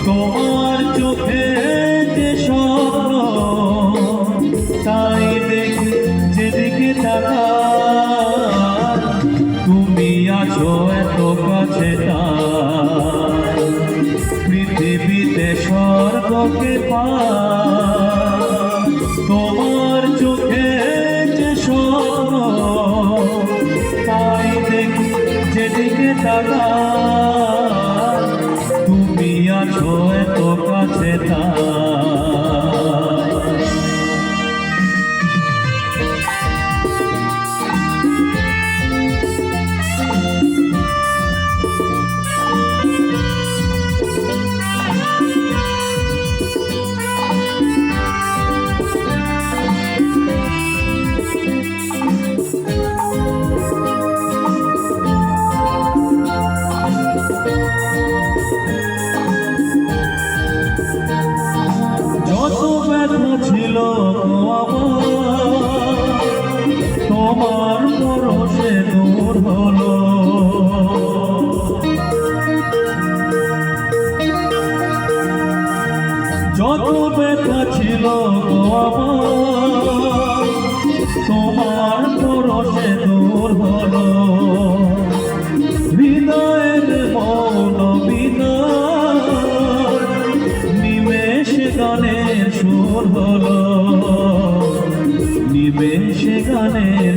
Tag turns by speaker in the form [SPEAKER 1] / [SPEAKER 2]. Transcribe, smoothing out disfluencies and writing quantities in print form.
[SPEAKER 1] তোমার চোখে যে স্বপ্ন তাই দেখি যেদিকে তাকাই, তুমি আছো এত কাছে তাই পৃথিবীতে স্বর্গকে পাই। তোমার চোখে যে স্বপ্ন তাই দেখি যেদিকে তাকাই, তুমি আছো এত কাছে তাই। ছিল তোমার পরশে দূর হলো, যত ব্যথা ছিল তোমার পরশে দূর হলো, হৃদয়ের মৌন নিমেষে গানের সুর হলো, নিমেষে গানের